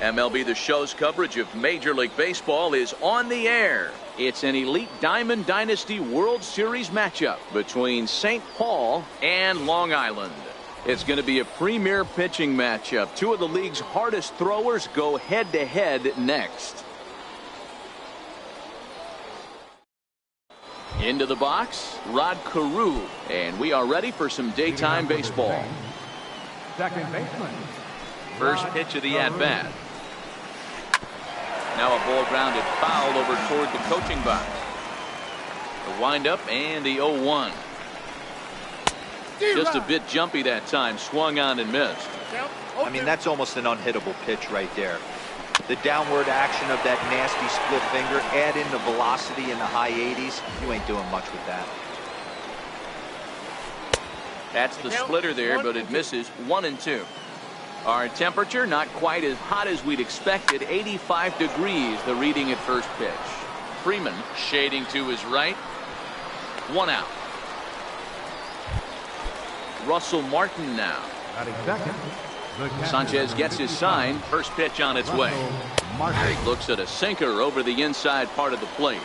MLB The Show's coverage of Major League Baseball is on the air. It's an elite Diamond Dynasty World Series matchup between St. Paul and Long Island. It's going to be a premier pitching matchup. Two of the league's hardest throwers go head-to-head next. Into the box, Rod Carew, and we are ready for some daytime baseball. Second baseman. First pitch of the at-bat. Now a ball grounded foul over toward the coaching box. The windup and the 0-1. Just a bit jumpy that time. Swung on and missed. I mean, that's almost an unhittable pitch right there. The downward action of that nasty split finger, add in the velocity in the high 80s, you ain't doing much with that. That's the splitter there, but it misses. 1-2. Our temperature not quite as hot as we'd expected. 85 degrees, the reading at first pitch. Freeman shading to his right. 1 out. Russell Martin now. Sanchez gets his sign. First pitch on its way. Looks at a sinker over the inside part of the plate.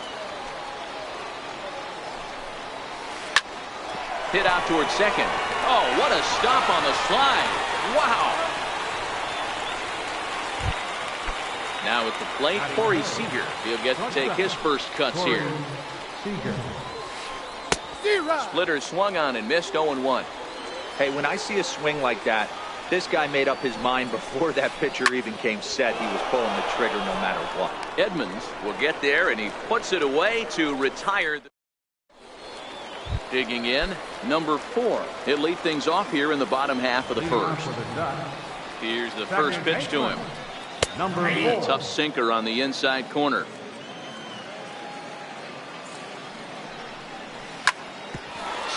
Hit out towards second. Oh, what a stop on the slide. Wow. Now at the plate, Corey Seager. He'll get to take his first cuts here. Splitter swung on and missed. 0-1. Hey, when I see a swing like that, this guy made up his mind before that pitcher even came set. He was pulling the trigger no matter what. Edmonds will get there, and he puts it away to retire. Digging in, number 4. He'll lead things off here in the bottom half of the first. Here's the first pitch to him. Number 4. Tough sinker on the inside corner.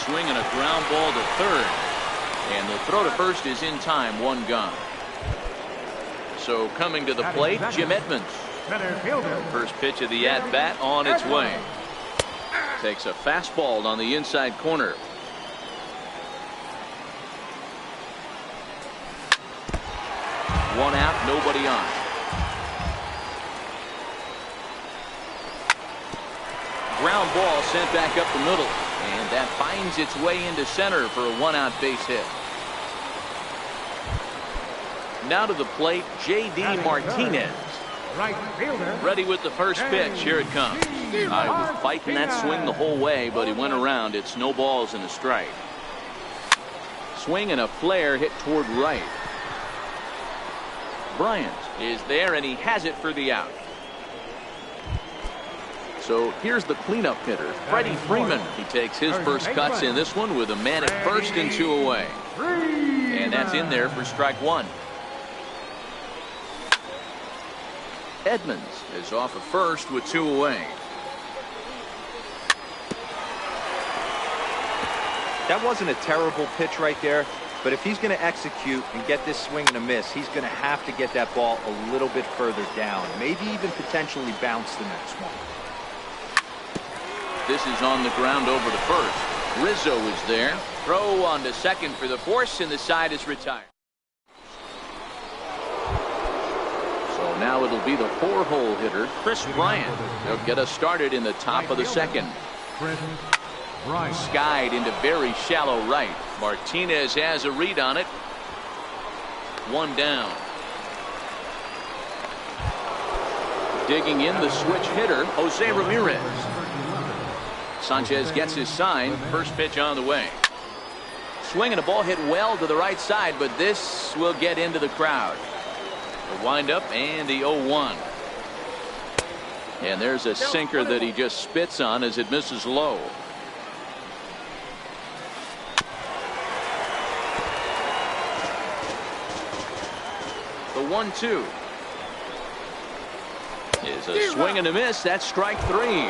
Swinging a ground ball to third. And the throw to first is in time. 1 gone. So coming to the plate, Jim Edmonds. First pitch of the at-bat on its way. Takes a fastball on the inside corner. One out, nobody on. Ground ball sent back up the middle. And that finds its way into center for a 1-out base hit. Now to the plate, J.D. Martinez. Ready with the first pitch. Here it comes. I was fighting that swing the whole way, but he went around. It's no balls and a strike. Swing and a flare hit toward right. Bryant is there, and he has it for the out. So here's the cleanup hitter, Freddie Freeman. He takes his first cuts in this one with a man at first and 2 away. And that's in there for strike 1. Edmonds is off of first with 2 away. That wasn't a terrible pitch right there, but if he's going to execute and get this swing and a miss, he's going to have to get that ball a little bit further down, maybe even potentially bounce the next one. This is on the ground over to first. Rizzo is there. Throw on to second for the force, and the side is retired. So now it'll be the 4-hole hitter, Chris Bryant. They'll get us started in the top of the second. Skied into very shallow right. Martinez has a read on it. 1 down. Digging in the switch hitter, Jose Ramirez. Sanchez gets his sign. First pitch on the way. Swinging a ball hit well to the right side, but this will get into the crowd. The windup and the 0-1. And there's a sinker that he just spits on as it misses low. The 1-2 is a swing and a miss. That's strike 3.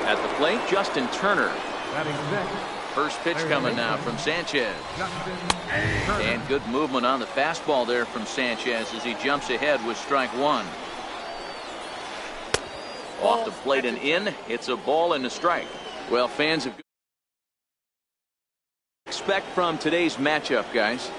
At the plate, Justin Turner. First pitch coming now from Sanchez. And good movement on the fastball there from Sanchez as he jumps ahead with strike 1. Off the plate and in. It's a ball and a strike. Well, fans have expect from today's matchup, guys.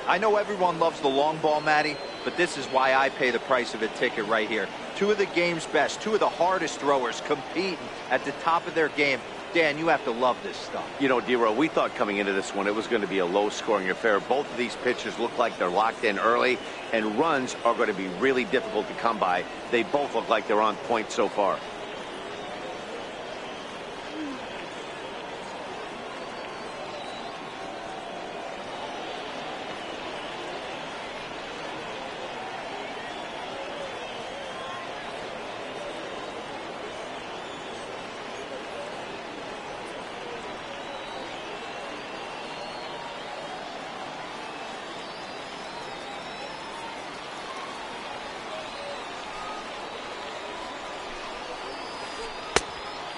I know everyone loves the long ball, Matty, but but this is why I pay the price of a ticket right here. Two of the game's best, two of the hardest throwers competing at the top of their game. Dan, you have to love this stuff. You know, D-Row, we thought coming into this one it was going to be a low-scoring affair. Both of these pitchers look like they're locked in early, and runs are going to be really difficult to come by. They both look like they're on point so far.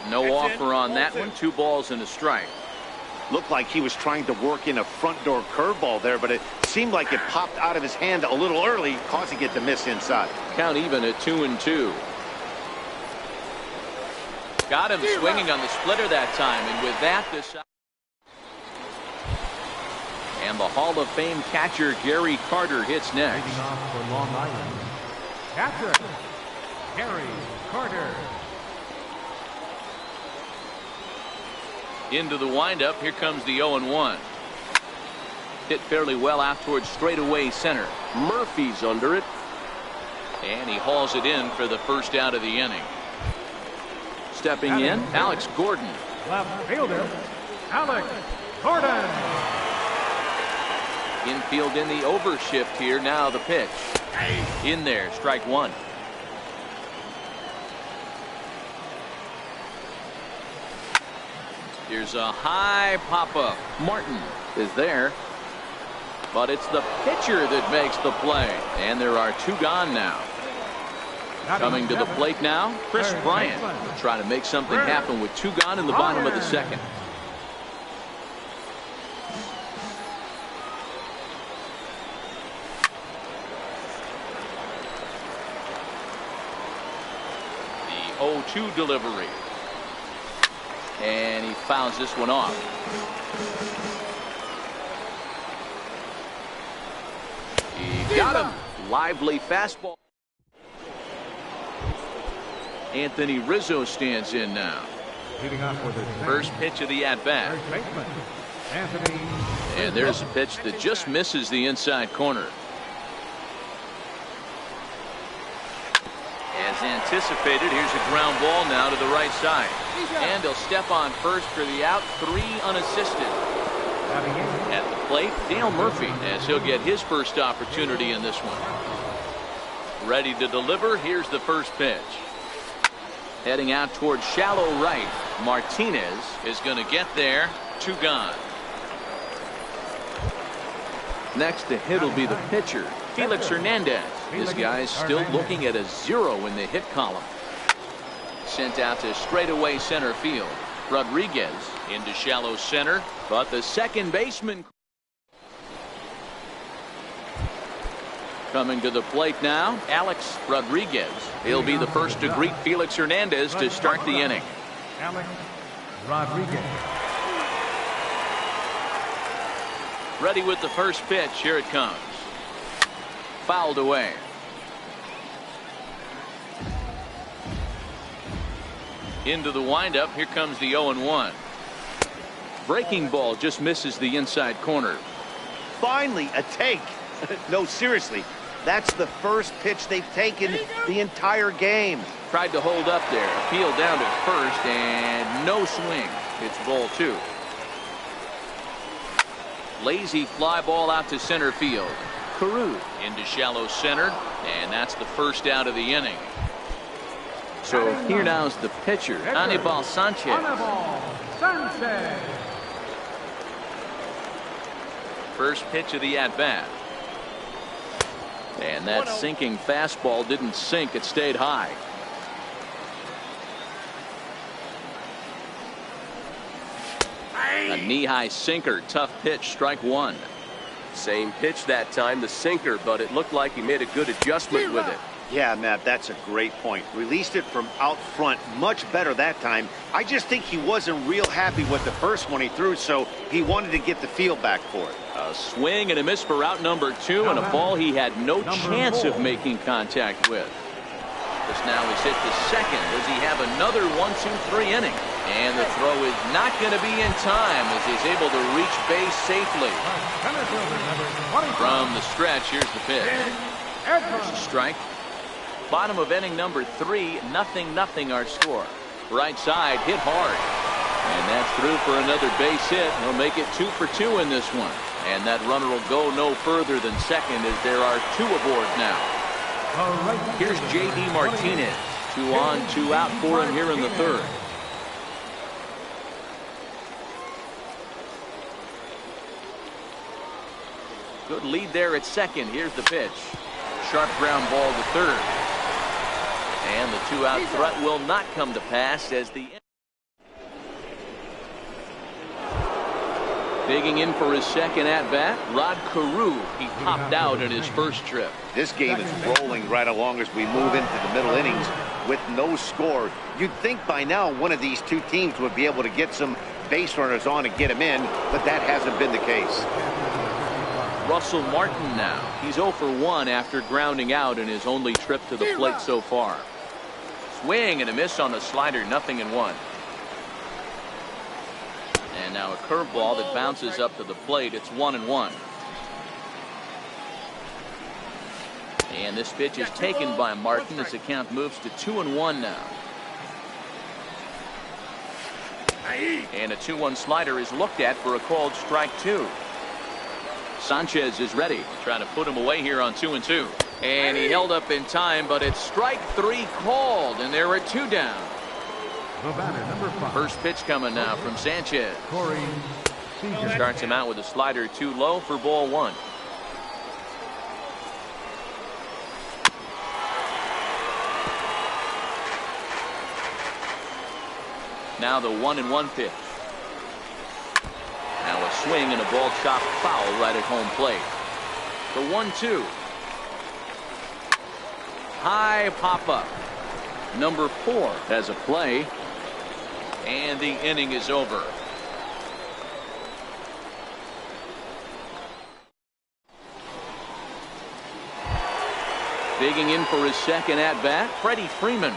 No offer on that one. 2 balls and a strike. Looked like he was trying to work in a front door curveball there, but it seemed like it popped out of his hand a little early, causing it to miss inside. Count even at 2-2. Got him swinging on the splitter that time, and with that, this. And the Hall of Fame catcher Gary Carter hits next. Leading off for Long Island, catcher, Gary Carter. Into the windup. Here comes the 0-1. Hit fairly well out towards straightaway center. Murphy's under it. And he hauls it in for the first out of the inning. Stepping in, Alex Gordon. Left fielder, Alex Gordon. Infield in the overshift here. Now the pitch. In there, strike 1. Here's a high pop-up. Martin is there. But it's the pitcher that makes the play. And there are 2 gone now. Coming to the plate now, Chris Bryant. Trying to make something happen with 2 gone in the bottom of the second. The 0-2 delivery. And he fouls this one off. He got him. Lively fastball. Anthony Rizzo stands in now. Leading off for the First pitch of the at-bat. third baseman, Anthony. And there's a pitch that just misses the inside corner. As anticipated, here's a ground ball now to the right side. And he'll step on first for the out. 3 unassisted. At the plate, Dale Murphy, as he'll get his first opportunity in this one. Ready to deliver. Here's the first pitch. Heading out towards shallow right. Martinez is going to get there. 2 gone. Next to hit will be the pitcher, Felix Hernandez. This guy's still looking at a 0 in the hit column. Sent out to straightaway center field. Rodriguez into shallow center, but the second baseman coming to the plate now, Alex Rodriguez. He'll be the first to greet Felix Hernandez to start the inning. Alex Rodriguez. Ready with the first pitch. Here it comes. Fouled away. Into the windup. Here comes the 0-1. Breaking ball just misses the inside corner. Finally, a take. No, seriously. That's the first pitch they've taken the entire game. Tried to hold up there. Appealed down to first, and no swing. It's ball 2. Lazy fly ball out to center field. Carew into shallow center, and that's the first out of the inning. So here now's the pitcher, Anibal Sanchez. Anibal Sanchez. First pitch of the at-bat. And that sinking fastball didn't sink. It stayed high. A knee-high sinker. Tough pitch. Strike 1. Same pitch that time, the sinker, but it looked like he made a good adjustment with it. Yeah, Matt, that's a great point. Released it from out front much better that time. I just think he wasn't real happy with the first one he threw, so he wanted to get the feel back for it. A swing and a miss for out number 2, and a ball he had no chance of making contact with. This now is hit to second. Does he have another 1-2-3 inning? And the throw is not going to be in time as he's able to reach base safely. From the stretch, here's the pitch. There's a strike. Bottom of inning number 3, 0-0 our score. Right side hit hard. And that's through for another base hit. He'll make it 2 for 2 in this one. And that runner will go no further than second as there are 2 aboard now. Here's J.D. Martinez. 2 on, 2 out for him here in the third. Good lead there at second. Here's the pitch. Sharp ground ball to third. And the 2-out threat will not come to pass as the digging in for his second at-bat, Rod Carew. He popped out in his first trip. This game is rolling right along as we move into the middle innings with no score. You'd think by now one of these two teams would be able to get some base runners on and get them in, but that hasn't been the case. Russell Martin now. He's 0 for 1 after grounding out in his only trip to the plate so far. Swing and a miss on the slider, 0-1. And now a curveball that bounces up to the plate. It's 1-1. And this pitch is taken by Martin as the count moves to 2-1 now. And a 2-1 slider is looked at for a called strike 2. Sanchez is ready, trying to put him away here on 2-2. And he held up in time, but it's strike 3 called, and there are 2 down. First pitch coming now from Sanchez. Starts him out with a slider too low for ball 1. Now the 1-1 pitch. Now a swing and a ball chopped foul right at home plate. The 1-2. High pop up. Number 4 has a play. And the inning is over. Digging in for his second at bat, Freddie Freeman.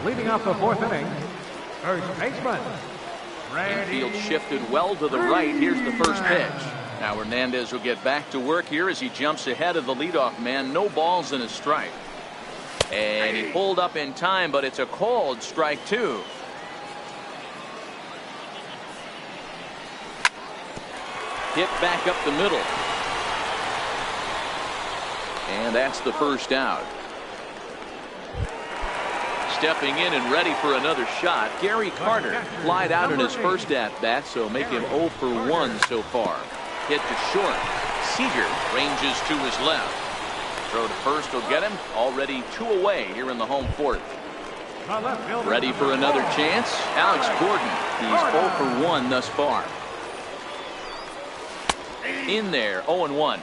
Leading off the 4th inning, first baseman. Infield shifted well to the right. Here's the first pitch. Now Hernandez will get back to work here as he jumps ahead of the leadoff man. No balls and a strike. And he pulled up in time, but it's a called strike 2. Hit back up the middle. And that's the first out. Stepping in and ready for another shot, Gary Carter flied out in his first at-bat, so make him 0 for 1 so far. Hit to short. Seager ranges to his left. Throw to first will get him. Already 2 away here in the home 4th. Ready for another chance. Alex Gordon. He's 0 for 1 thus far. In there, 0-1.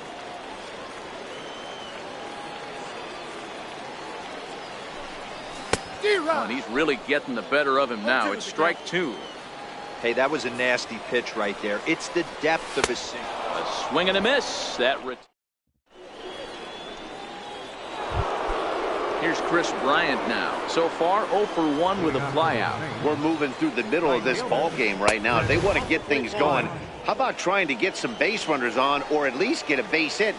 And he's really getting the better of him now. It's strike 2. Hey, that was a nasty pitch right there. It's the depth of his swing. A swing and a miss. Here's Chris Bryant now. So far, 0 for 1 with a flyout. We're moving through the middle of this ball game right now. If they want to get things going, how about trying to get some base runners on or at least get a base hit?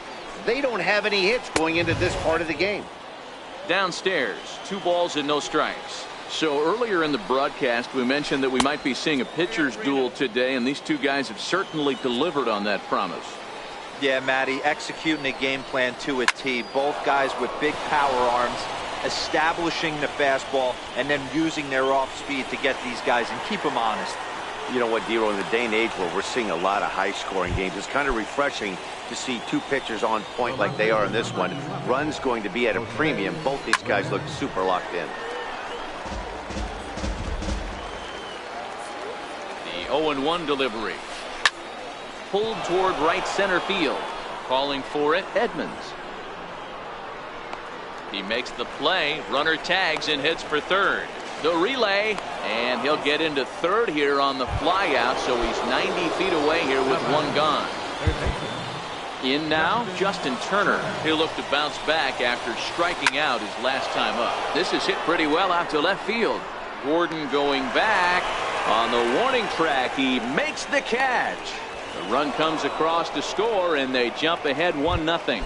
They don't have any hits going into this part of the game. Downstairs, 2 balls and no strikes. So earlier in the broadcast, we mentioned that we might be seeing a pitcher's duel today, and these 2 guys have certainly delivered on that promise. Yeah, Matty, executing a game plan to a T. Both guys with big power arms, establishing the fastball, and then using their off speed to get these guys and keep them honest. You know what, Dero, in the day and age where we're seeing a lot of high-scoring games, it's kind of refreshing to see 2 pitchers on point like they are in this one. Runs going to be at a premium. Both these guys look super locked in. The 0-1 delivery. Pulled toward right center field. Calling for it, Edmonds. He makes the play. Runner tags and heads for third. The relay, and he'll get into third here on the flyout, so he's 90 feet away here with one gone. In now, Justin Turner. He'll look to bounce back after striking out his last time up. This is hit pretty well out to left field. Gordon going back on the warning track. He makes the catch. The run comes across to score, and they jump ahead 1-0.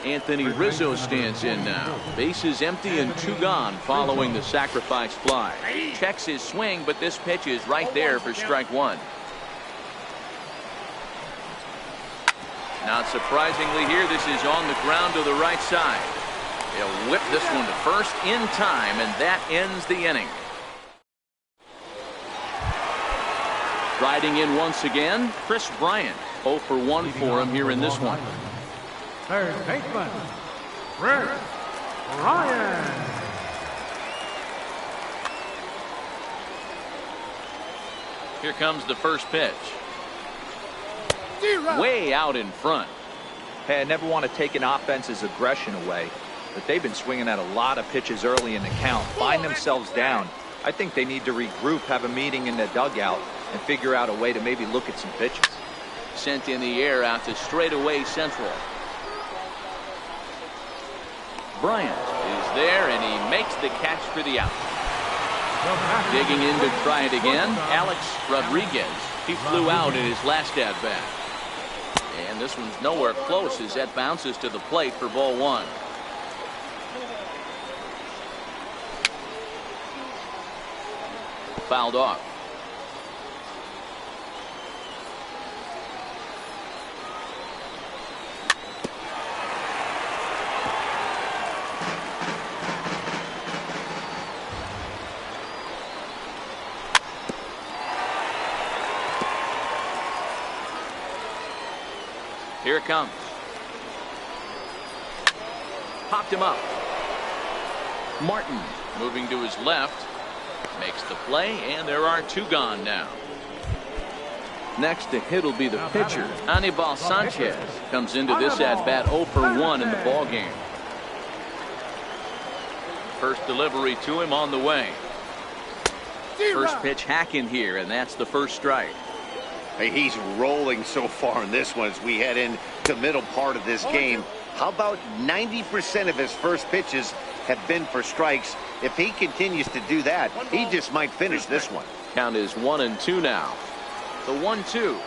Anthony Rizzo stands in now. Bases empty and 2 gone following the sacrifice fly. Checks his swing, but this pitch is right there for strike 1. Not surprisingly here, this is on the ground to the right side. He'll whip this one to first in time, and that ends the inning. Riding in once again, Chris Bryant. 0 for 1 for him here in this one. Third baseman, Chris Bryant. Here comes the first pitch. Way out in front. Hey, I never want to take an offense's aggression away, but they've been swinging at a lot of pitches early in the count. Find themselves down. I think they need to regroup, have a meeting in the dugout, and figure out a way to maybe look at some pitches. Sent in the air out to straightaway central. Bryant is there, and he makes the catch for the out. Digging in to try it again, Alex Rodriguez. He flew out in his last at-bat. And this one's nowhere close as that bounces to the plate for ball 1. Fouled off. Here it comes. Popped him up. Martin moving to his left. Makes the play, and there are 2 gone now. Next to hit will be the pitcher. Anibal Sanchez comes into this at-bat 0 for 1 in the ballgame. First delivery to him on the way. First pitch hack in here, and that's the first strike. Hey, he's rolling so far in this one as we head into the middle part of this game. How about 90% of his first pitches have been for strikes? If he continues to do that, he just might finish this one. Count is 1-2 now. The 1-2.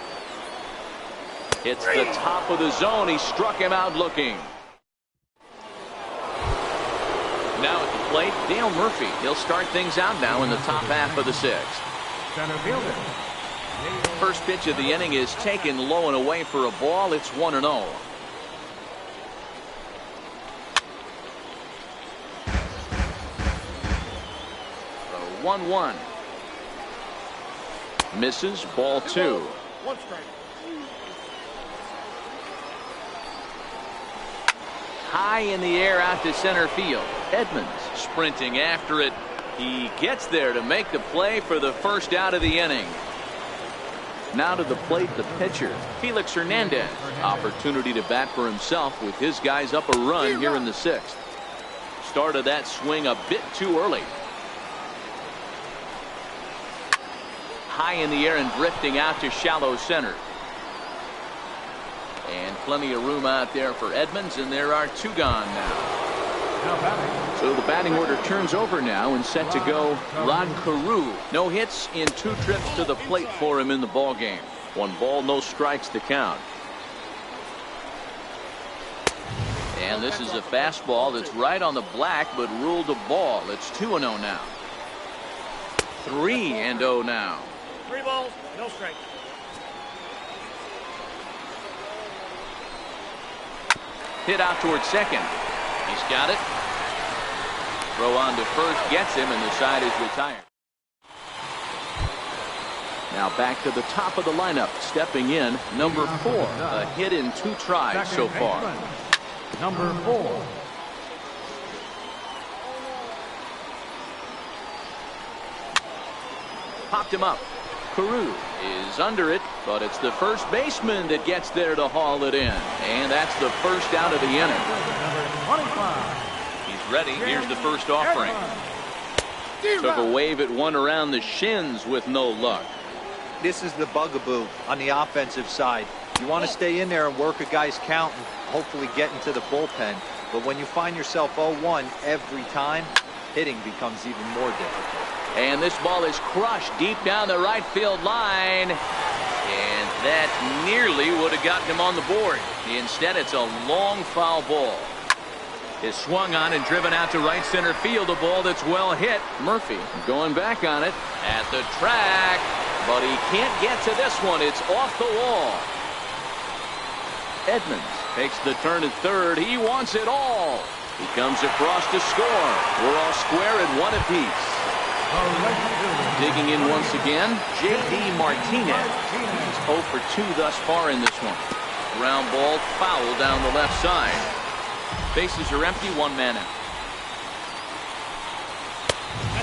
It's the top of the zone. He struck him out looking. Now at the plate, Dale Murphy. He'll start things out now in the top half of the 6th. Center fielder. First pitch of the inning is taken low and away for a ball. It's 1-0. The 1-1. Misses, ball 2. 1 strike. High in the air out to center field. Edmonds sprinting after it. He gets there to make the play for the first out of the inning. Now to the plate, the pitcher, Felix Hernandez. Opportunity to bat for himself with his guys up a run here in the 6th. Started that swing a bit too early. High in the air and drifting out to shallow center. And plenty of room out there for Edmonds, and there are 2 gone now. So the batting order turns over now, and set to go Rod Carew. No hits in 2 trips to the plate for him in the ball game. 1 ball, no strikes to count. And this is a fastball that's right on the black, but ruled a ball. It's 2-0 now. 3-0 now. 3 balls, no strikes. Hit out towards second. He's got it. Throw on to first gets him, and the side is retired. Now back to the top of the lineup. Stepping in, number 4. A hit in 2 tries so far. Number 4. Popped him up. Carew is under it, but it's the first baseman that gets there to haul it in. And that's the first out of the inning. Number 25. He's ready. Here's the first offering. Took a wave at one around the shins with no luck. This is the bugaboo on the offensive side. You want to stay in there and work a guy's count and hopefully get into the bullpen. But when you find yourself 0-1 every time, hitting becomes even more difficult. And this ball is crushed deep down the right field line. And that nearly would have gotten him on the board. Instead, it's a long foul ball. Is swung on and driven out to right center field. A ball that's well hit. Murphy going back on it at the track. But he can't get to this one. It's off the wall. Edmonds takes the turn at third. He wants it all. He comes across to score. We're all square at one apiece. Digging in once again, J.D. Martinez. He's 0 for 2 thus far in this one. Ground ball foul down the left side. Bases are empty, one man out.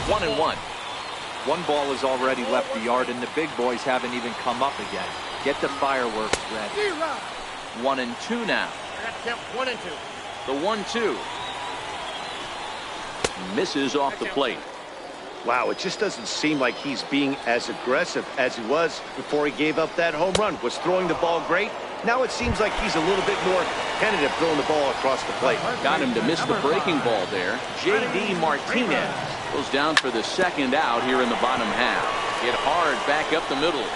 1-1. One ball has already left the yard, and the big boys haven't even come up again. Get the fireworks ready. 1-2 now. Count 1 and 2. The 1-2. Misses off the plate. Wow, it just doesn't seem like he's being as aggressive as he was before he gave up that home run. Was throwing the ball great. Now it seems like he's a little bit more tentative throwing the ball across the plate. Got him to miss the breaking ball there. J.D. Martinez goes down for the second out here in the bottom half. Hit hard back up the middle.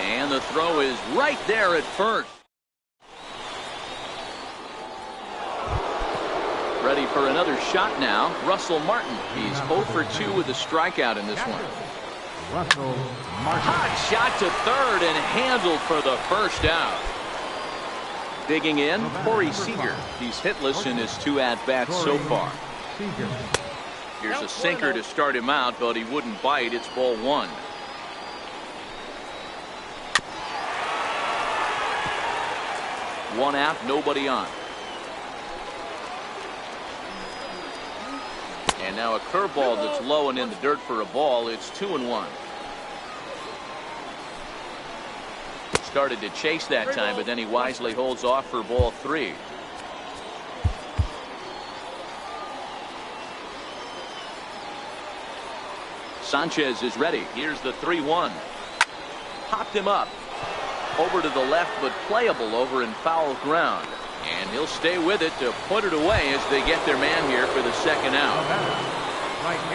And the throw is right there at first. Ready for another shot now. Russell Martin. He's 0 for 2 with a strikeout in this one. Russell Martin. Hot shot to third and handled for the first out. Digging in, Corey Seager. He's hitless in his 2 at-bats so far. Here's a sinker to start him out, but he wouldn't bite. It's ball 1. One out, nobody on. And now a curveball that's low and in the dirt for a ball. It's 2-1. Started to chase that time, but then he wisely holds off for ball 3. Sanchez is ready. Here's the 3-1. Popped him up. Over to the left, but playable over in foul ground. And he'll stay with it to put it away as they get their man here for the second out.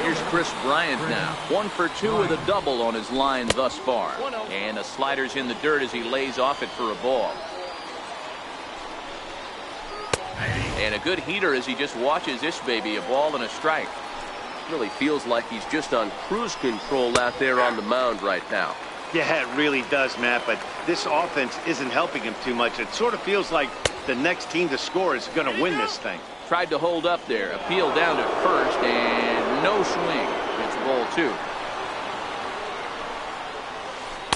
Here's Chris Bryant now. 1 for 2 with a double on his line thus far. And the slider's in the dirt as he lays off it for a ball. And a good heater as he just watches this baby. A ball and a strike. Really feels like he's just on cruise control out there on the mound right now. Yeah, it really does, Matt, but this offense isn't helping him too much. It sort of feels like the next team to score is going to win this thing. Tried to hold up there. Appeal down to first, and no swing. It's ball 2.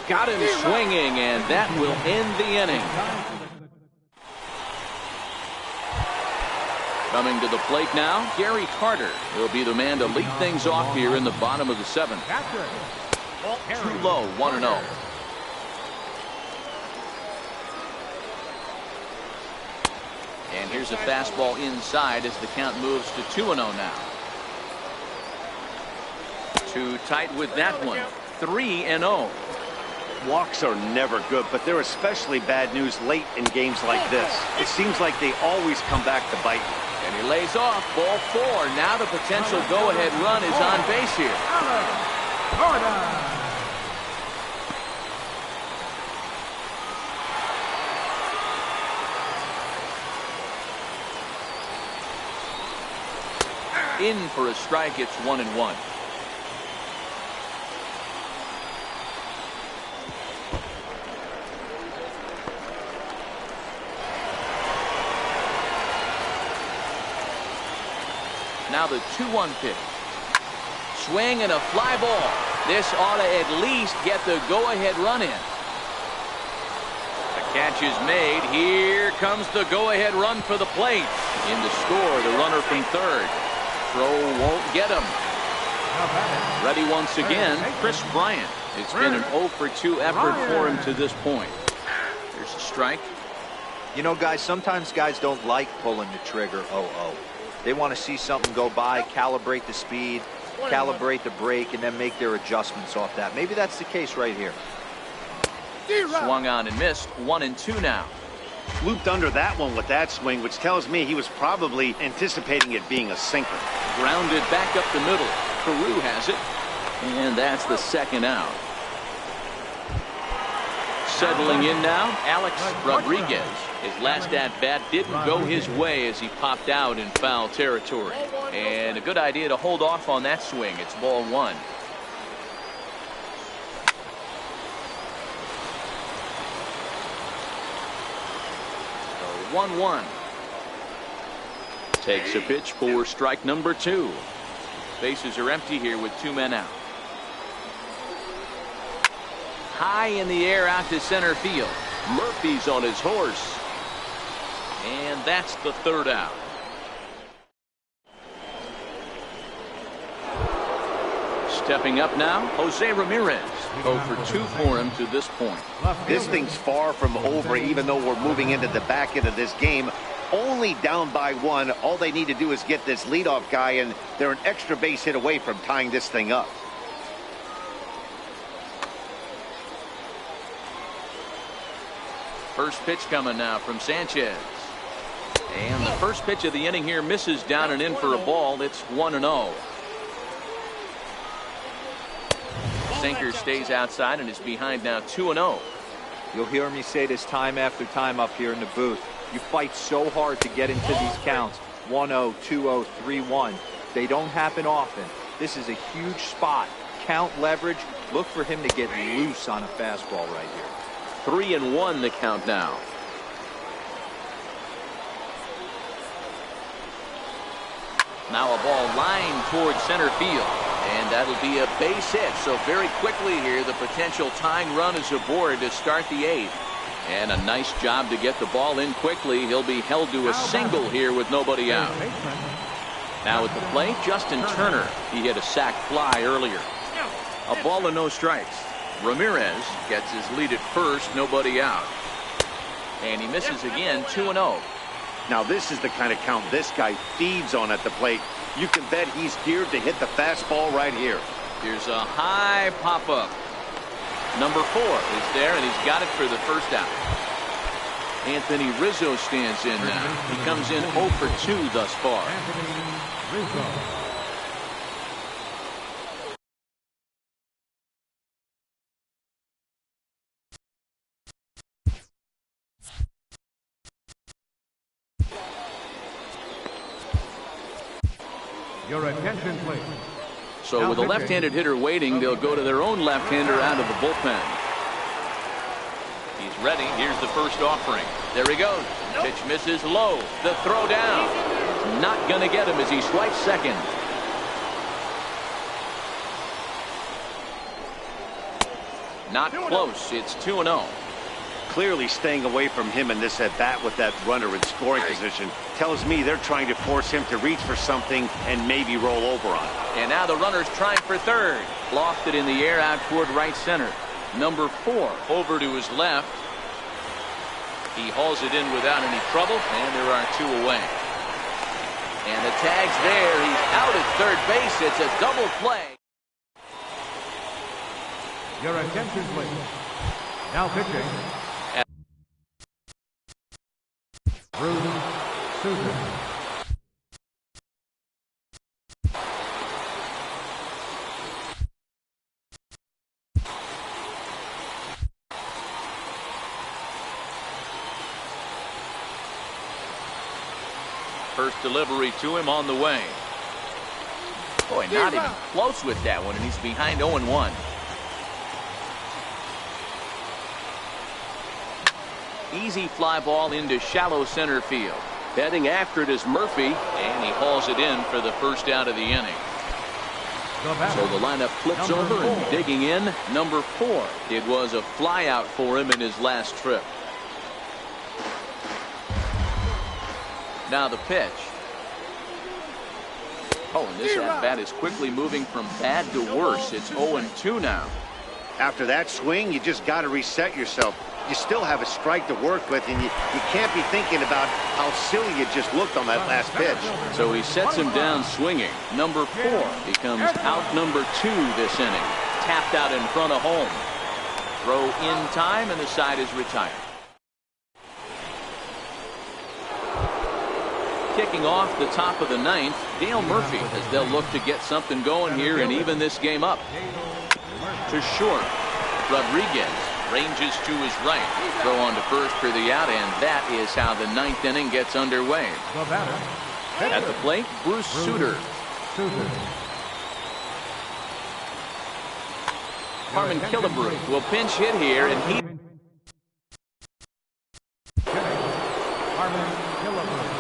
Got him swinging, and that will end the inning. Coming to the plate now, Gary Carter will be the man to lead things off here in the bottom of the 7th. Too low, 1-0. And here's a fastball inside as the count moves to 2-0 now. Too tight with that one. 3-0. Walks are never good, but they're especially bad news late in games like this. It seems like they always come back to bite. And he lays off. Ball 4. Now the potential go-ahead run is on base here. In for a strike. It's 1-1. Now the 2-1 pitch. Swing and a fly ball. This ought to at least get the go-ahead run in. The catch is made. Here comes the go-ahead run for the plate. In to score, the runner from third. Throw won't get him. Ready once again, Chris Bryant. It's been an 0 for 2 effort for him to this point. Here's a strike. You know, guys, sometimes guys don't like pulling the trigger 0-0. They want to see something go by, calibrate the speed, calibrate the break, and then make their adjustments off that. Maybe that's the case right here. Swung on and missed. 1-2 now. Looped under that one with that swing, which tells me he was probably anticipating it being a sinker. Grounded back up the middle. Carew has it. And that's the second out. Settling in now, Alex Rodriguez. His last at-bat didn't go his way as he popped out in foul territory. And a good idea to hold off on that swing. It's ball 1. So 1-1. Takes a pitch for strike number 2. Bases are empty here with 2 men out. High in the air out to center field. Murphy's on his horse. And that's the third out. Stepping up now, Jose Ramirez. 0 for 2 for him to this point. This thing's far from over, even though we're moving into the back end of this game. Only down by 1. All they need to do is get this leadoff guy, and they're an extra base hit away from tying this thing up. First pitch coming now from Sanchez. And the first pitch of the inning here misses down and in for a ball. It's 1-0. Sinker stays outside and is behind now 2-0. You'll hear me say this time after time up here in the booth. You fight so hard to get into these counts. 1-0, 2-0, 3-1. They don't happen often. This is a huge spot. Count leverage. Look for him to get loose on a fastball right here. 3-1 the count now. Now a ball lined towards center field. And that'll be a base hit. So very quickly here, the potential tying run is aboard to start the 8th. And a nice job to get the ball in quickly. He'll be held to a single here with nobody out. Now at the plate, Justin Turner. He hit a sac fly earlier. A ball and no strikes. Ramirez gets his lead at first, nobody out. And he misses again, 2-0. Now this is the kind of count this guy feeds on at the plate. You can bet he's geared to hit the fastball right here. Here's a high pop-up. Number 4 is there, and he's got it for the first out. Anthony Rizzo stands in now. He comes in 0 for 2 thus far. Anthony Rizzo. Your attention, please. So with a left-handed hitter waiting, they'll go to their own left-hander out of the bullpen. He's ready. Here's the first offering. There he goes. Pitch misses low. The throw down. Not going to get him as he swipes second. Not close. It's 2-0. Clearly staying away from him in this at-bat with that runner in scoring position tells me they're trying to force him to reach for something and maybe roll over on it. And now the runner's trying for third. Lofted in the air out toward right center. Number 4 over to his left. He hauls it in without any trouble, and there are 2 away. And the tag's there. He's out at third base. It's a double play. Your attention, please. Now pitching. Bruce Susan. First delivery to him on the way. Boy, not even close with that one, and he's behind 0-1. Easy fly ball into shallow center field. Heading after it is Murphy, and he hauls it in for the first out of the inning. So the lineup flips over and digging in, number 4. It was a fly out for him in his last trip. Now the pitch. Oh, and this at bat is quickly moving from bad to worse. It's 0-2 now. After that swing, you just got to reset yourself. You still have a strike to work with, and you can't be thinking about how silly you just looked on that last pitch. So he sets him down swinging. Number 4 becomes out number 2 this inning. Tapped out in front of home. Throw in time, and the side is retired. Kicking off the top of the 9th, Dale Murphy, as they'll look to get something going here and even this game up. To short. Rodriguez ranges to his right. Throw on to first for the out, and that is how the 9th inning gets underway. At the plate, Bruce Sutter. Harmon Killebrew will pinch hit here, and he... Harmon Killebrew.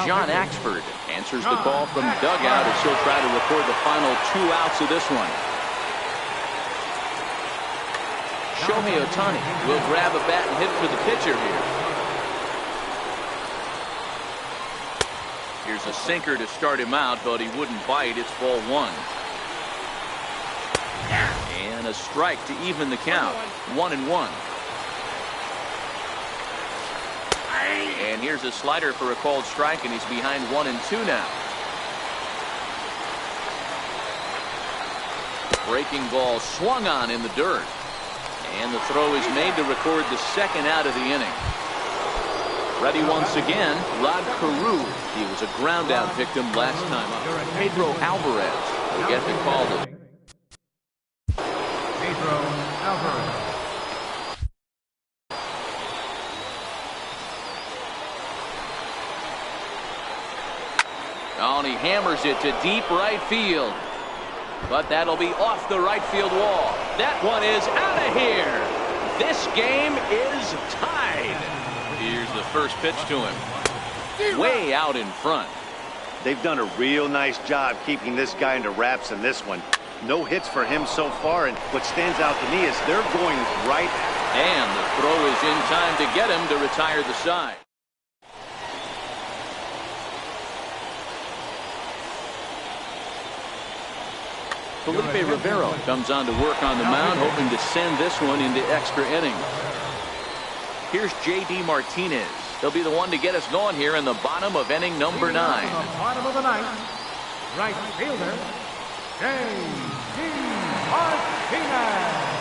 John Axford answers the call from the dugout as he'll try to record the final 2 outs of this one. Shohei Ohtani will grab a bat and hit for the pitcher here. Here's a sinker to start him out, but he wouldn't bite. It's ball 1. And a strike to even the count. 1-1. And here's a slider for a called strike, and he's behind 1-2 now. Breaking ball swung on in the dirt. And the throw is made to record the 2nd out of the inning. Ready once again, Rod Carew. He was a ground out victim last time up. Pedro Alvarez will get the call to. Pedro Alvarez. Oh, and he hammers it to deep right field. But that'll be off the right field wall. That one is out of here. This game is tied. Here's the first pitch to him. Way out in front. They've done a real nice job keeping this guy into wraps in this one. No hits for him so far, and what stands out to me is they're going right at it. And the throw is in time to get him to retire the side. Felipe Rivero comes on to work on the mound, hoping to send this one into extra innings. Here's J.D. Martinez. He'll be the one to get us going here in the bottom of inning number 9. Bottom of the 9th, right fielder, J.D. Martinez.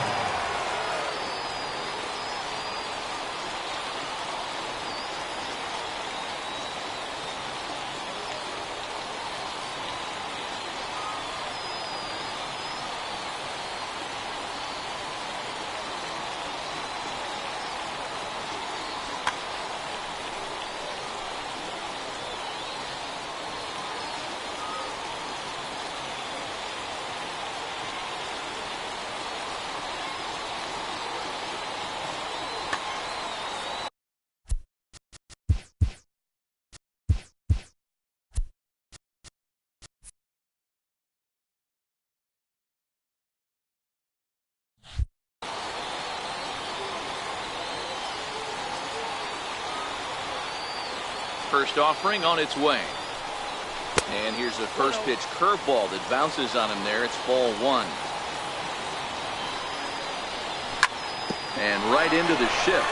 First offering on its way. And here's a first pitch curveball that bounces on him there. It's ball 1. And right into the shift.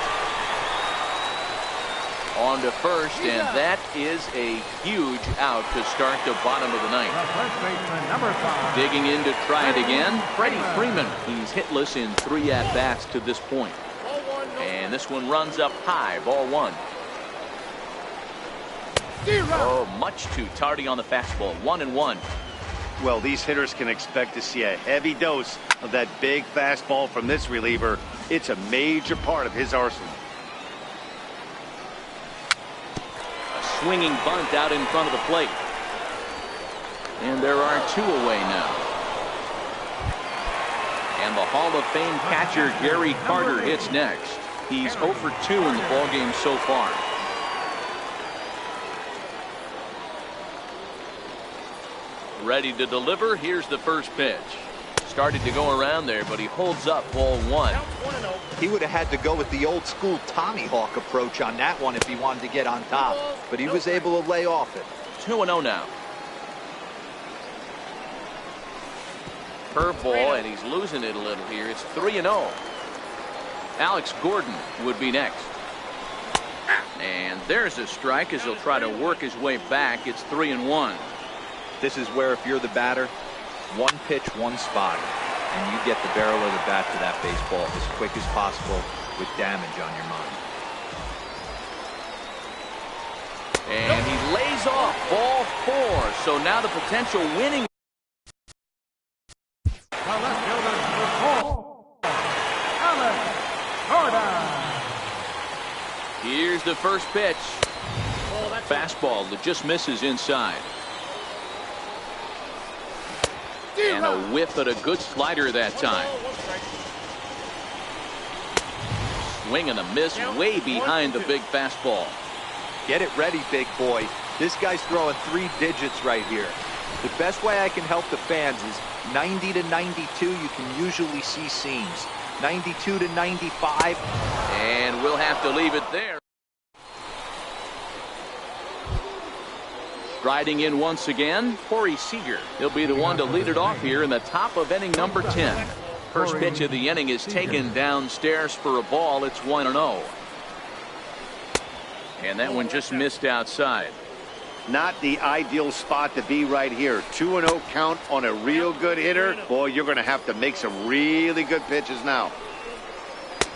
On to first, and that is a huge out to start the bottom of the 9th. First baseman, number 5. Digging in to try it again, Freddie Freeman. He's hitless in 3 at-bats to this point. And this one runs up high, ball 1. Oh, much too tardy on the fastball. 1-1. Well, these hitters can expect to see a heavy dose of that big fastball from this reliever. It's a major part of his arsenal. A swinging bunt out in front of the plate. And there are 2 away now. And the Hall of Fame catcher Gary Carter hits next. He's 0 for 2 in the ballgame so far. Ready to deliver. Here's the first pitch. Started to go around there, but he holds up, ball 1. He would have had to go with the old school Tommy Hawk approach on that one if he wanted to get on top, but he was able to lay off it. 2-0 now. Curveball, and he's losing it a little here. It's 3-0. Alex Gordon would be next. And there's a strike as he'll try to work his way back. It's 3-1. This is where, if you're the batter, one pitch, one spot, and you get the barrel of the bat to that baseball as quick as possible with damage on your mind. And he lays off ball 4. So now the potential winning. The left fielder, number 4, Alex Gordon. Here's the first pitch. Fastball that just misses inside. And a whiff at a good slider that time. Swing and a miss way behind the big fastball. Get it ready, big boy. This guy's throwing 3 digits right here. The best way I can help the fans is 90 to 92. You can usually see seams. 92 to 95. And we'll have to leave it there. Striding in once again, Corey Seager. He'll be the one to lead it off here in the top of inning number 10. First pitch of the inning is taken downstairs for a ball. It's 1-0. And that one just missed outside. Not the ideal spot to be right here. 2-0 count on a real good hitter. Boy, you're going to have to make some really good pitches now.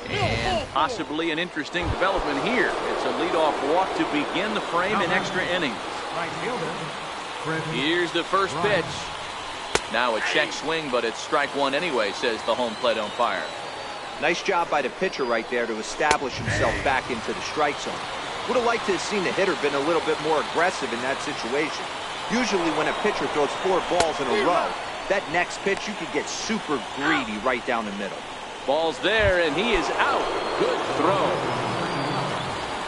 And possibly an interesting development here. It's a leadoff walk to begin the frame in extra innings. Right fielder, Here's the first pitch. Now a check swing, but it's strike 1 anyway, says the home plate umpire. Nice job by the pitcher right there to establish himself back into the strike zone. Would have liked to have seen the hitter been a little bit more aggressive in that situation. Usually when a pitcher throws 4 balls in a row, that next pitch you could get super greedy right down the middle. Ball's there, and he is out. Good throw.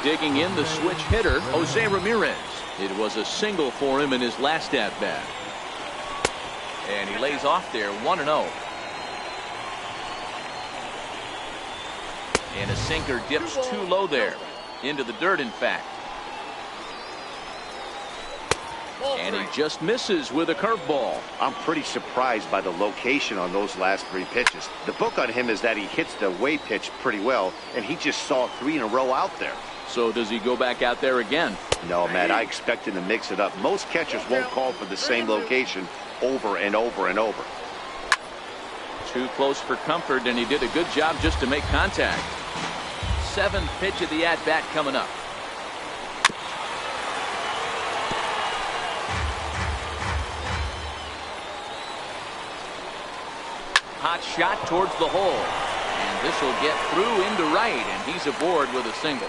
Digging in the switch hitter, Jose Ramirez. It was a single for him in his last at-bat. And he lays off there, 1-0. And a sinker dips too low there. Into the dirt, in fact. And he just misses with a curveball. I'm pretty surprised by the location on those last 3 pitches. The book on him is that he hits the way pitch pretty well, and he just saw 3 in a row out there. So does he go back out there again? No, Matt, I expect him to mix it up. Most catchers won't call for the same location over and over and over. Too close for comfort, and he did a good job just to make contact. 7th pitch of the at-bat coming up. Hot shot towards the hole. And this will get through into right, and he's aboard with a single.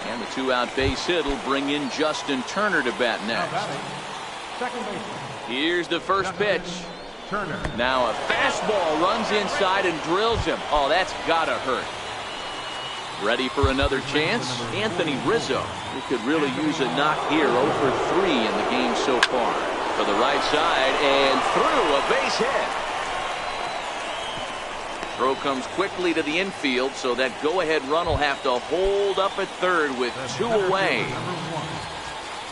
And the 2-out base hit will bring in Justin Turner to bat next. second baseman, Here's the first pitch. Turner. Now a fastball runs inside and drills him. Oh, that's gotta hurt. Ready for another chance? Anthony Rizzo. He could really use a knock here. 0 for 3 in the game so far. To the right side and through, a base hit. Throw comes quickly to the infield, so that go-ahead run will have to hold up at third with 2 away.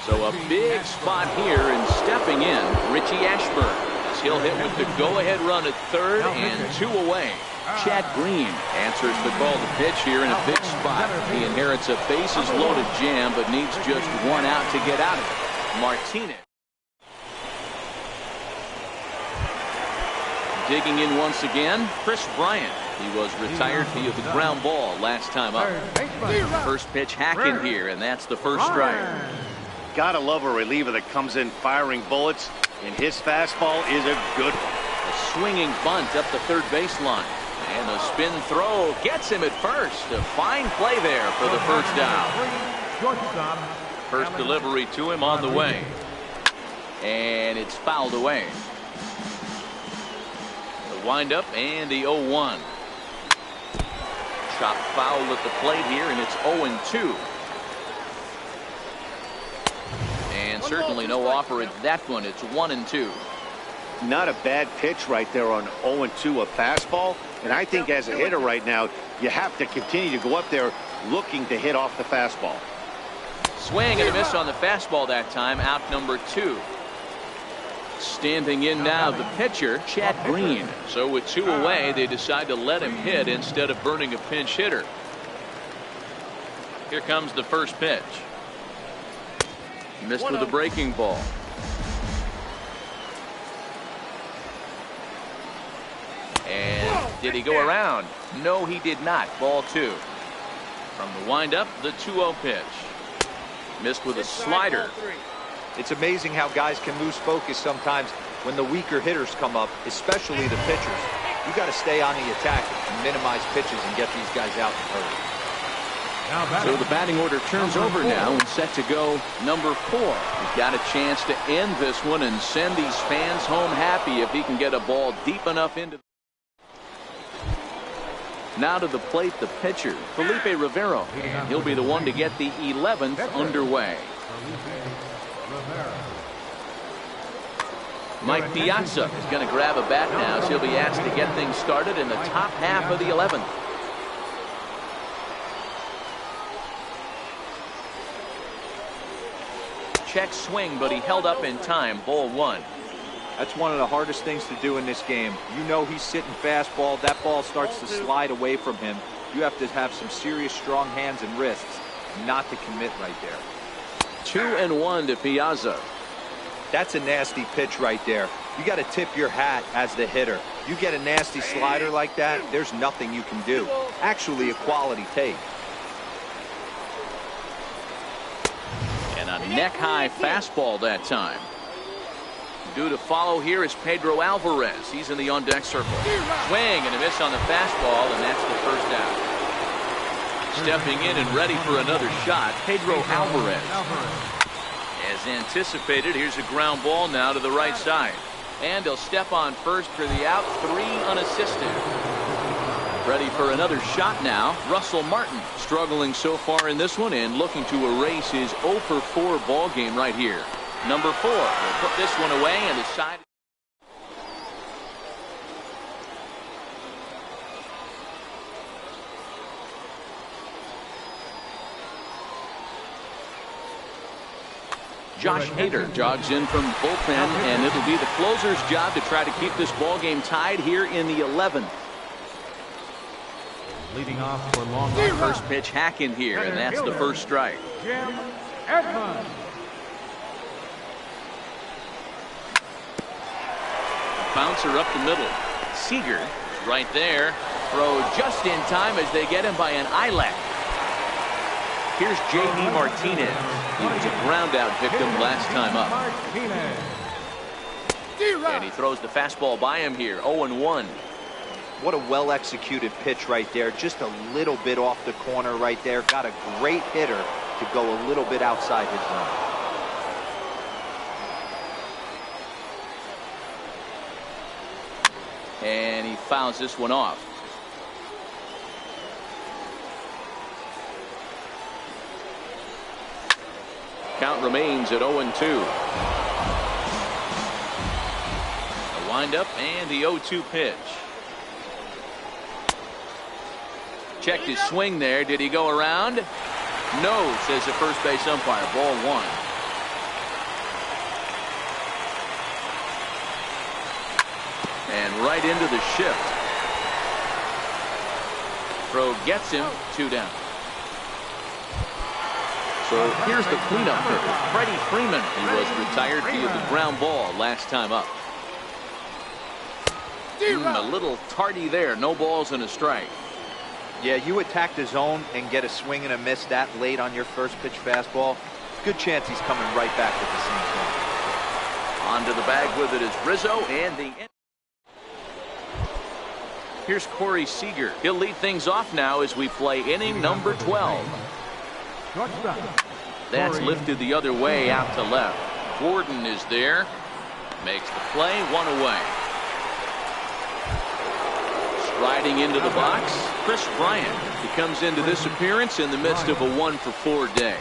So a big spot here, and stepping in, Richie Ashburn, as he'll hit with the go-ahead run at third and 2 away. Chad Green answers the call to pitch here in a big spot. He inherits a bases-loaded jam, but needs just 1 out to get out of it. Martinez. Digging in once again, Chris Bryant. He was retired via the ground ball last time up. First pitch hacking here, and that's the first strike. Gotta love a reliever that comes in firing bullets, and his fastball is a good one. A swinging bunt up the third baseline. And the spin throw gets him at first. A fine play there for the first out. First delivery to him on the way. And it's fouled away. The windup and the 0-1. Chop foul at the plate here, and it's 0-2. And certainly no offer at that one. It's 1-2. Not a bad pitch right there on 0-2, a fastball. And I think as a hitter right now, you have to continue to go up there looking to hit off the fastball. Swing and a miss on the fastball that time. Out number 2. Standing in now the pitcher, Chad Green. So with 2 away, they decide to let him hit instead of burning a pinch hitter. Here comes the first pitch. Missed with a breaking ball. And did he go around? No, he did not. Ball 2. From the windup, the 2-0 pitch. Missed with a slider. It's amazing how guys can lose focus sometimes when the weaker hitters come up, especially the pitchers. You got to stay on the attack and minimize pitches and get these guys out in a hurry. So the batting order turns over now and set to go number 4. He's got a chance to end this one and send these fans home happy if he can get a ball deep enough into. Now to the plate, the pitcher, Felipe Rivero. And he'll be the one to get the 11th underway. Mike Piazza is going to grab a bat now, so he'll be asked to get things started in the top half of the 11th. Check swing, but he held up in time. Ball 1. That's one of the hardest things to do in this game. You know he's sitting fastball. That ball starts to slide away from him. You have to have some serious strong hands and wrists not to commit right there. 2-1 to Piazza. That's a nasty pitch right there. You got to tip your hat as the hitter. You get a nasty slider like that, there's nothing you can do. Actually a quality take. And a neck-high fastball that time. Due to follow here is Pedro Alvarez. He's in the on-deck circle. Swing and a miss on the fastball, and that's the first out. Stepping in and ready for another shot, Pedro Alvarez. As anticipated, here's a ground ball now to the right side. And he'll step on first for the out, 3 unassisted. Ready for another shot now, Russell Martin. Struggling so far in this one and looking to erase his 0 for 4 ball game right here. Number 4 will put this one away and decide. Josh Hader jogs in from bullpen, and it'll be the closer's job to try to keep this ball game tied here in the 11th. Leading off for long. First pitch hack in here, and that's the first strike. Jim Edmonds. Bouncer up the middle. Seager right there. Throw just in time as they get him by an eyelash. Here's J.D. Martinez. He was a ground out victim last time up. And he throws the fastball by him here. 0-1. What a well executed pitch right there. Just a little bit off the corner right there. Got a great hitter to go a little bit outside his zone. And he fouls this one off. Count remains at 0-2. The windup and the 0-2 pitch. Checked his swing there. Did he go around? No, says the first base umpire. Ball 1. And right into the shift. Throw gets him. 2 down. So here's the cleanup hitter, Freddie Freeman. He was retired via the ground ball last time up. A little tardy there. No balls and a strike. Yeah, you attack the zone and get a swing and a miss that late on your first pitch fastball. Good chance he's coming right back with the same thing. Onto the bag with it is Rizzo, and the here's Corey Seager. He'll lead things off now as we play inning number 12. That's lifted the other way out to left. Gordon is there. Makes the play. 1 away. Striding into the box, Chris Bryant. He comes into this appearance in the midst of a 1 for 4 day.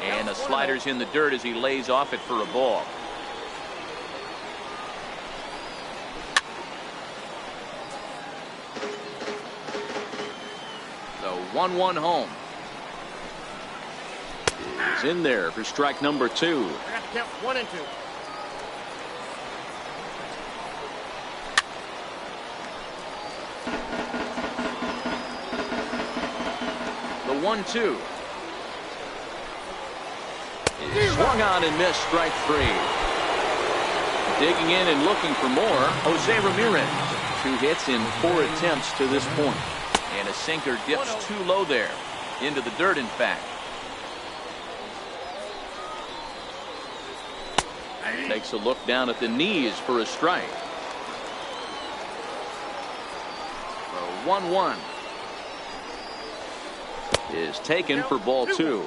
And the slider's in the dirt as he lays off it for a ball. So 1-1 home. is in there for strike number 2. I got to count 1 and 2. The 1-2. Swung on and missed, strike 3. Digging in and looking for more, Jose Ramirez. 2 hits in 4 attempts to this point. And a sinker dips too low there. Into the dirt, in fact. Takes a look down at the knees for a strike. 1-1 is taken for ball 2.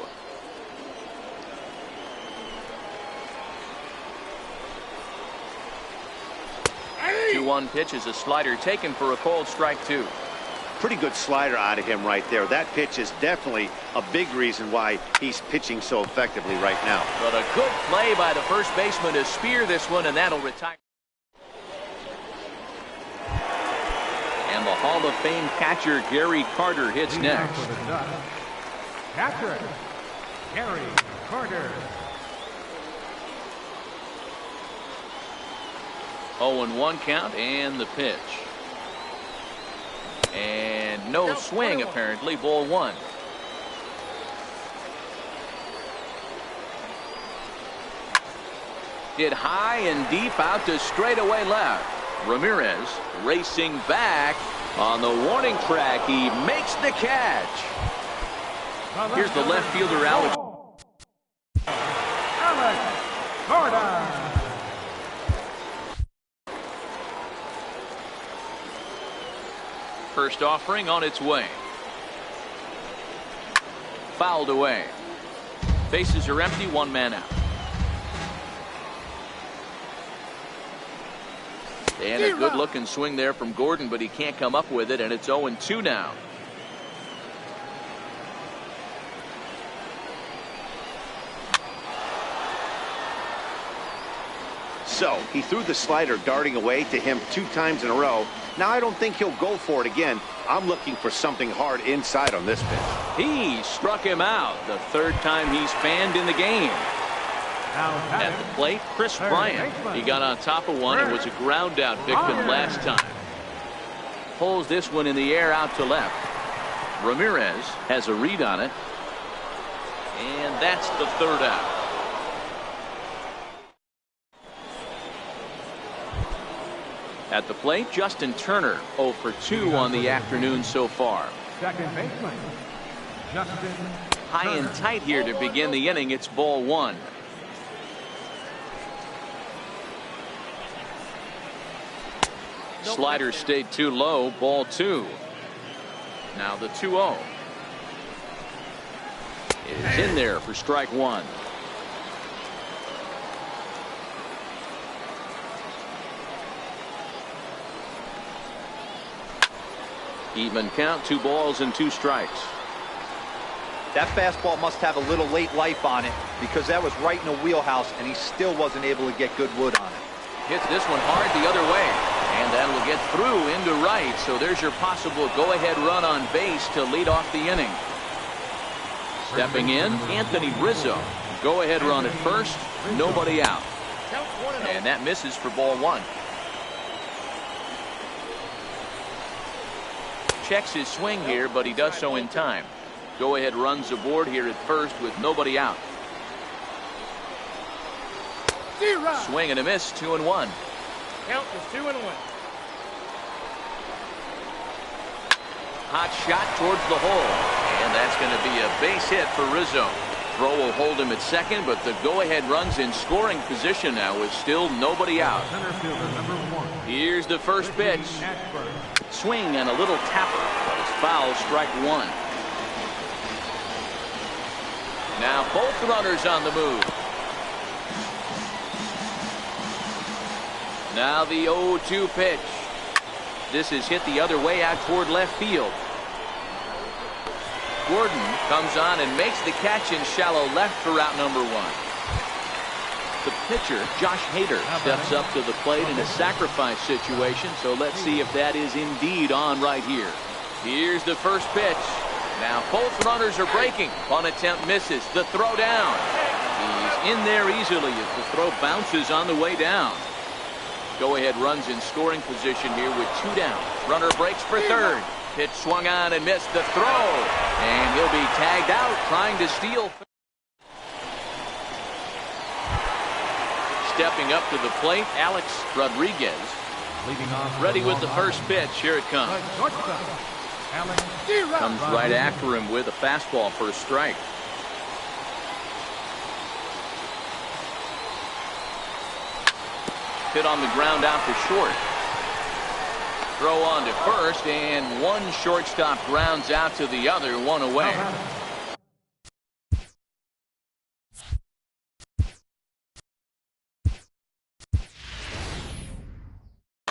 2-1 pitch is a slider taken for a called strike 2. Pretty good slider out of him right there. That pitch is definitely a big reason why he's pitching so effectively right now. But a good play by the first baseman to spear this one, and that'll retire. And the Hall of Fame catcher Gary Carter hits next. For the Dutch, catcher, Gary Carter. 0-1 count and the pitch. And no swing apparently. Ball 1. Hit high and deep out to straightaway left. Ramirez racing back on the warning track. He makes the catch. Here's the left fielder Alex. Gordon. First offering on its way. Fouled away. Bases are empty. 1 man out. And a good looking swing there from Gordon, but he can't come up with it, and it's 0-2 now. So he threw the slider darting away to him 2 times in a row. Now I don't think he'll go for it again. I'm looking for something hard inside on this pitch. He struck him out. The 3rd time he's fanned in the game. At the plate, Chris Bryant. He got on top of one and was a ground out victim last time. Pulls this one in the air out to left. Ramirez has a read on it. And that's the 3rd out. At the plate, Justin Turner, 0 for 2 on the afternoon so far. Second baseman, Justin High and tight here to begin the inning. It's ball 1. Slider stayed too low. Ball 2. Now the 2-0 is in there for strike 1. Even count, 2 balls and 2 strikes. That fastball must have a little late life on it because that was right in the wheelhouse and he still wasn't able to get good wood on it. Hits this one hard the other way, and that'll get through into right. So there's your possible go-ahead run on base to lead off the inning. Stepping in, Anthony Rizzo. Go-ahead run at first, nobody out. And that misses for ball 1. Checks his swing here, but he does so in time. Go-ahead runs aboard here at first with nobody out. Swing and a miss, 2-1. Count is 2-1. Hot shot towards the hole, and that's going to be a base hit for Rizzo. Throw will hold him at second, but the go-ahead runs in scoring position now with still nobody out. Center fielder, number 1. Here's the first pitch. Swing and a little tapper, but it's foul, strike 1. Now both runners on the move. Now the 0-2 pitch. This is hit the other way out toward left field. Gordon comes on and makes the catch in shallow left for route number 1. The pitcher, Josh Hader, steps up to the plate in a sacrifice situation, so let's see if that is indeed on right here. Here's the first pitch. Now both runners are breaking. Punt attempt misses. The throw down. He's in there easily as the throw bounces on the way down. Go-ahead runs in scoring position here with 2 down. Runner breaks for third. Pitch swung on and missed the throw. And he'll be tagged out trying to steal. Stepping up to the plate, Alex Rodriguez. Leading off Ready with the first pitch. Here it comes. Comes right after him with a fastball for a strike. Hit on the ground out to short. Throw on to first, and one shortstop grounds out to the other, one away.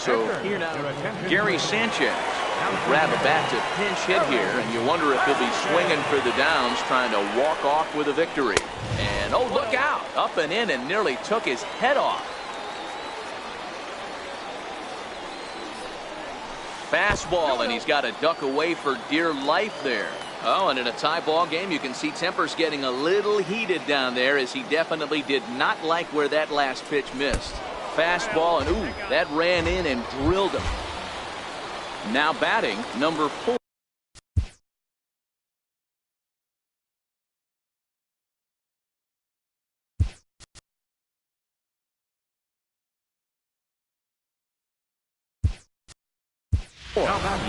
So here now, Gary Sanchez will grab a bat to pinch hit here, and you wonder if he'll be swinging for the downs, trying to walk off with a victory. And oh, look out! Up and in and nearly took his head off. Fastball, and he's got to duck away for dear life there. Oh, and in a tie ball game, you can see tempers getting a little heated down there, as he definitely did not like where that last pitch missed. Fastball, and ooh, that ran in and drilled him. Now batting, number 4.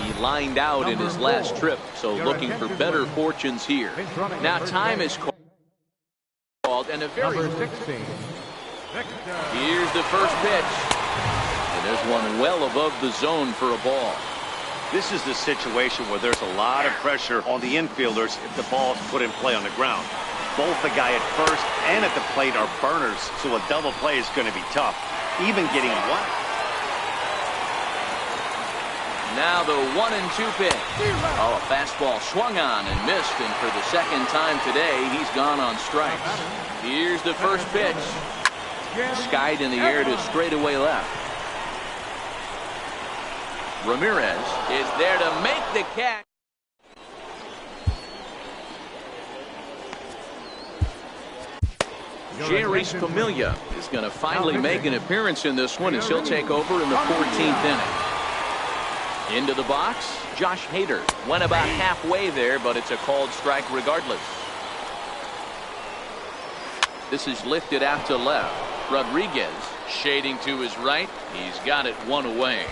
He lined out in his last trip, so looking for better fortunes here. Now time is called, and a very... Here's the first pitch. And there's one well above the zone for a ball. This is the situation where there's a lot of pressure on the infielders if the ball's put in play on the ground. Both the guy at first and at the plate are burners, so a double play is going to be tough. Even getting one. Now the 1-2 pitch. Oh, a fastball swung on and missed, and for the second time today, he's gone on strikes. Here's the first pitch. Skied in the air to straightaway left. Ramirez is there to make the catch. Jeurys Familia is going to finally make an appearance in this one, as he'll take over in the 14th inning. Into the box, Josh Hader went about halfway there, but it's a called strike regardless. This is lifted out to left. Rodriguez shading to his right. He's got it one away.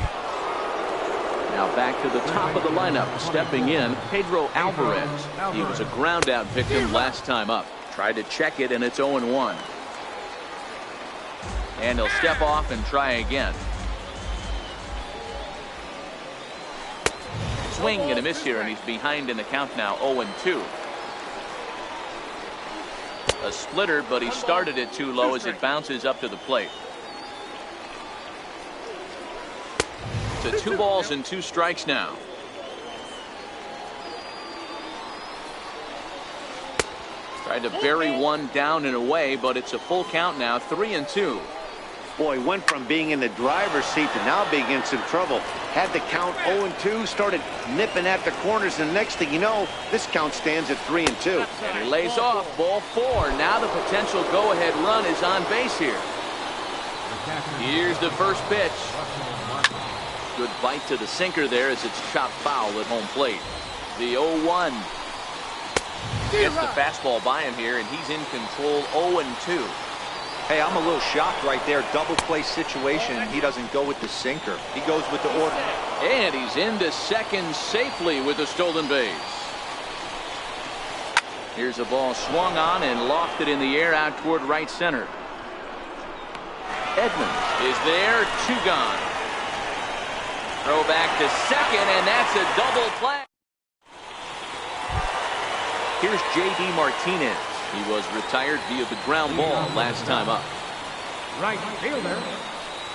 Now back to the top of the lineup. Stepping in, Pedro Alvarez. He was a ground out victim last time up. Tried to check it, and it's 0-1. And he'll step off and try again. Swing and a miss here, and he's behind in the count now, 0-2. A splitter, but he started it too low as it bounces up to the plate. To 2 balls and 2 strikes now. Tried to bury one down and away, but it's a full count now, 3-2. Boy, went from being in the driver's seat to now being in some trouble. Had the count 0-2, started nipping at the corners, and the next thing you know, this count stands at 3-2. And he lays off, ball 4. Now the potential go-ahead run is on base here. Here's the first pitch. Good bite to the sinker there as it's chopped foul at home plate. The 0-1. Gets the fastball by him here, and he's in control, 0-2. Hey, I'm a little shocked right there. Double play situation, and he doesn't go with the sinker. He goes with the order. And he's into second safely with a stolen base. Here's a ball swung on and lofted in the air out toward right center. Edmonds is there, 2 gone. Throw back to second, and that's a double play. Here's J.D. Martinez. He was retired via the ground ball last time up. Right fielder,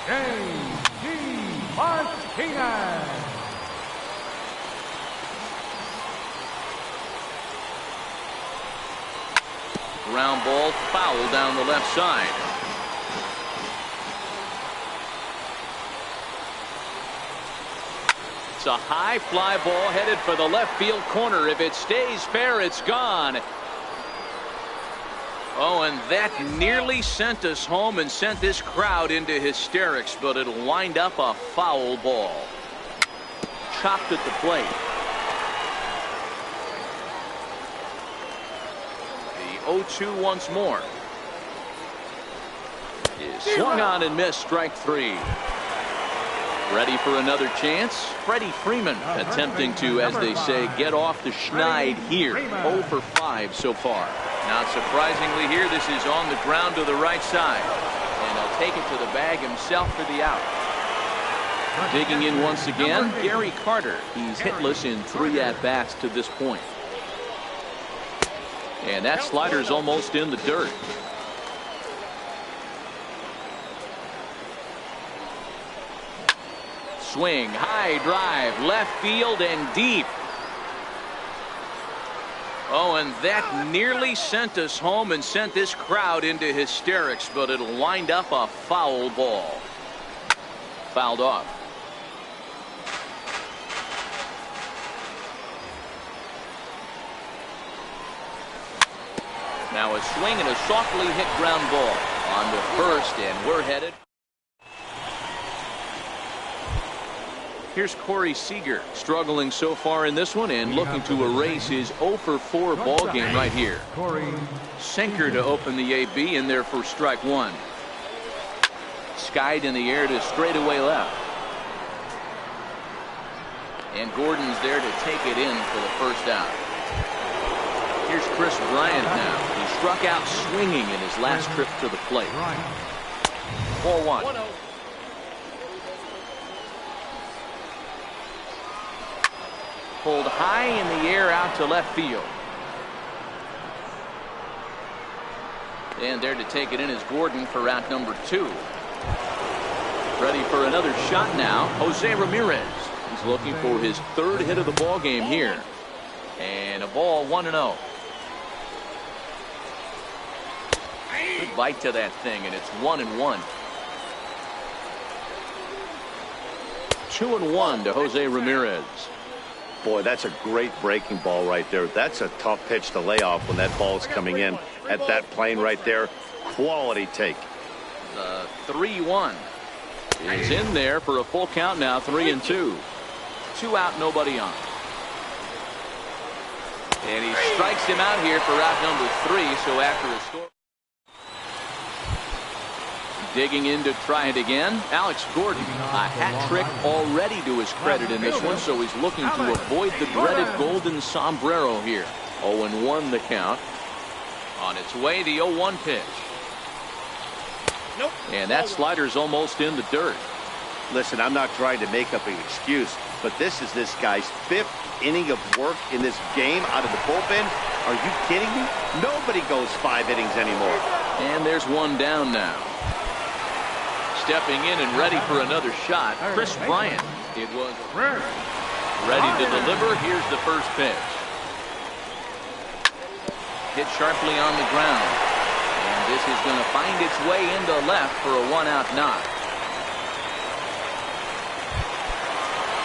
J.D. Martinez. Ground ball foul down the left side. It's a high fly ball headed for the left field corner. If it stays fair, it's gone. Oh, and that nearly sent us home and sent this crowd into hysterics, but it'll wind up a foul ball. Chopped at the plate. The 0-2 once more. Is swung on and missed, strike three. Ready for another chance. Freddie Freeman attempting to, as they say, get off the schneid here. 0 for 5 so far. Not surprisingly here, this is on the ground to the right side. And he'll take it to the bag himself for the out. Digging in once again, Gary Carter. He's hitless in 3 at-bats to this point. And that slider's almost in the dirt. Swing, high drive, left field and deep. Oh, and that nearly sent us home and sent this crowd into hysterics, but it'll wind up a foul ball. Fouled off. Now a swing and a softly hit ground ball on the first, and we're headed. Here's Corey Seager struggling so far in this one and looking to erase his 0 for 4 ball game right here. Sinker to open the AB in there for strike one. Skied in the air to straightaway left. And Gordon's there to take it in for the first out. Here's Chris Bryant now. He struck out swinging in his last trip to the plate. 4-1. Pulled high in the air out to left field. And there to take it in is Gordon for out number 2. Ready for another shot now, Jose Ramirez. He's looking for his 3rd hit of the ball game here. And a ball, 1-0. Good bite to that thing, and it's 1-1. 2-1 to Jose Ramirez. Boy, that's a great breaking ball right there. That's a tough pitch to lay off when that ball's coming in at that plane right there. Quality take. The 3-1 is in there for a full count now. 3-2. 2 out, nobody on. And he strikes him out here for out number 3. So after a score. Digging in to try it again. Alex Gordon, a hat trick already to his credit in this one, so he's looking to avoid the dreaded golden sombrero here. 0-1 the count. On its way, the 0-1 pitch. And that slider's almost in the dirt. Listen, I'm not trying to make up an excuse, but this is this guy's 5th inning of work in this game out of the bullpen. Are you kidding me? Nobody goes 5 innings anymore. And there's one down now. Stepping in and ready for another shot, Chris Bryant. It was ready to deliver. Here's the first pitch. Hit sharply on the ground. And this is going to find its way into left for a 1-out knock.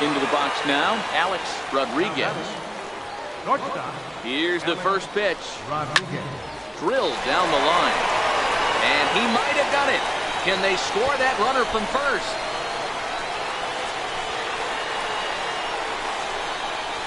Into the box now, Alex Rodriguez. Here's the first pitch. Drilled down the line. And he might have done it. Can they score that runner from first?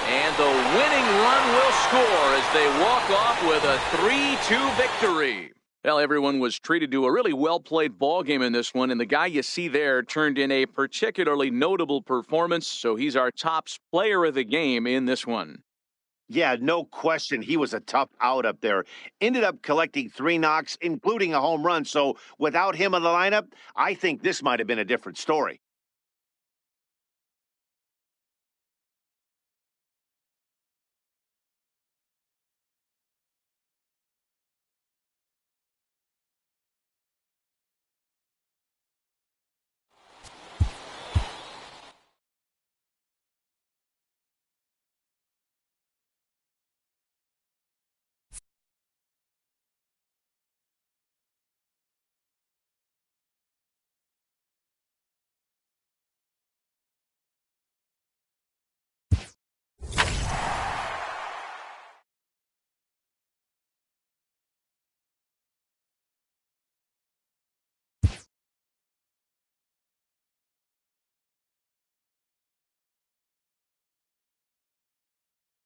And the winning run will score as they walk off with a 3-2 victory. Well, everyone was treated to a really well-played ball game in this one, and the guy you see there turned in a particularly notable performance, so he's our top player of the game in this one. Yeah, no question. He was a tough out up there. Ended up collecting 3 knocks, including a home run. So without him in the lineup, I think this might have been a different story.